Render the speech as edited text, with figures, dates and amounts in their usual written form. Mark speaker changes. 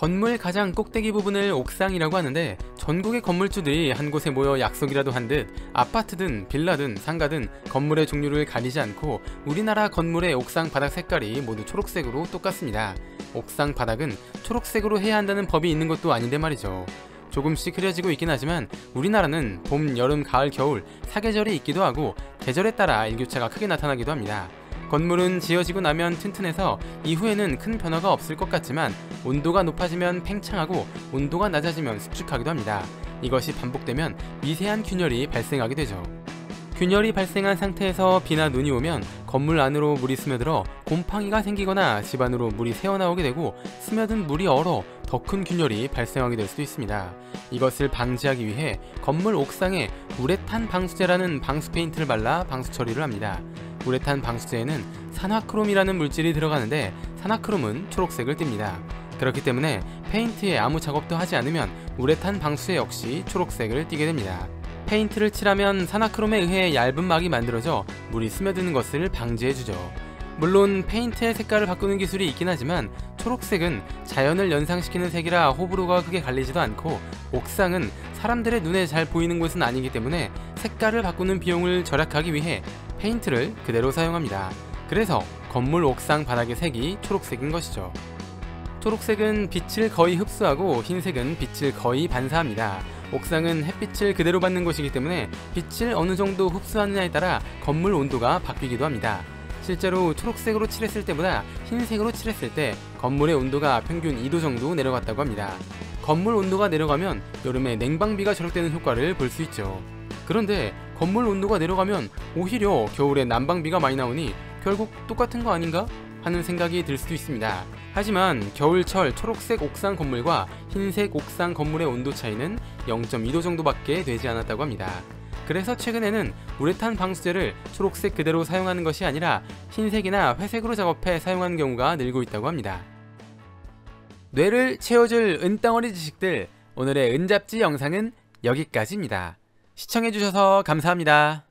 Speaker 1: 건물 가장 꼭대기 부분을 옥상이라고 하는데, 전국의 건물주들이 한 곳에 모여 약속이라도 한 듯 아파트든 빌라든 상가든 건물의 종류를 가리지 않고 우리나라 건물의 옥상 바닥 색깔이 모두 초록색으로 똑같습니다. 옥상 바닥은 초록색으로 해야 한다는 법이 있는 것도 아닌데 말이죠. 조금씩 흐려지고 있긴 하지만 우리나라는 봄, 여름, 가을, 겨울 사계절이 있기도 하고 계절에 따라 일교차가 크게 나타나기도 합니다. 건물은 지어지고 나면 튼튼해서 이후에는 큰 변화가 없을 것 같지만 온도가 높아지면 팽창하고 온도가 낮아지면 수축하기도 합니다. 이것이 반복되면 미세한 균열이 발생하게 되죠. 균열이 발생한 상태에서 비나 눈이 오면 건물 안으로 물이 스며들어 곰팡이가 생기거나 집 안으로 물이 새어나오게 되고 스며든 물이 얼어 더 큰 균열이 발생하게 될 수도 있습니다. 이것을 방지하기 위해 건물 옥상에 우레탄 방수제라는 방수 페인트를 발라 방수 처리를 합니다. 우레탄 방수제에는 산화크롬이라는 물질이 들어가는데 산화크롬은 초록색을 띱니다. 그렇기 때문에 페인트에 아무 작업도 하지 않으면 우레탄 방수제 역시 초록색을 띠게 됩니다. 페인트를 칠하면 산화크롬에 의해 얇은 막이 만들어져 물이 스며드는 것을 방지해주죠. 물론 페인트의 색깔을 바꾸는 기술이 있긴 하지만 초록색은 자연을 연상시키는 색이라 호불호가 크게 갈리지도 않고 옥상은 사람들의 눈에 잘 보이는 곳은 아니기 때문에 색깔을 바꾸는 비용을 절약하기 위해 페인트를 그대로 사용합니다. 그래서 건물 옥상 바닥의 색이 초록색인 것이죠. 초록색은 빛을 거의 흡수하고 흰색은 빛을 거의 반사합니다. 옥상은 햇빛을 그대로 받는 곳이기 때문에 빛을 어느 정도 흡수하느냐에 따라 건물 온도가 바뀌기도 합니다. 실제로 초록색으로 칠했을 때보다 흰색으로 칠했을 때 건물의 온도가 평균 2도 정도 내려갔다고 합니다. 건물 온도가 내려가면 여름에 냉방비가 절약되는 효과를 볼 수 있죠. 그런데 건물 온도가 내려가면 오히려 겨울에 난방비가 많이 나오니 결국 똑같은 거 아닌가? 하는 생각이 들 수도 있습니다. 하지만 겨울철 초록색 옥상 건물과 흰색 옥상 건물의 온도 차이는 0.2도 정도밖에 되지 않았다고 합니다. 그래서 최근에는 우레탄 방수제를 초록색 그대로 사용하는 것이 아니라 흰색이나 회색으로 작업해 사용하는 경우가 늘고 있다고 합니다. 뇌를 채워줄 은덩어리 지식들, 오늘의 은잡지 영상은 여기까지입니다. 시청해주셔서 감사합니다.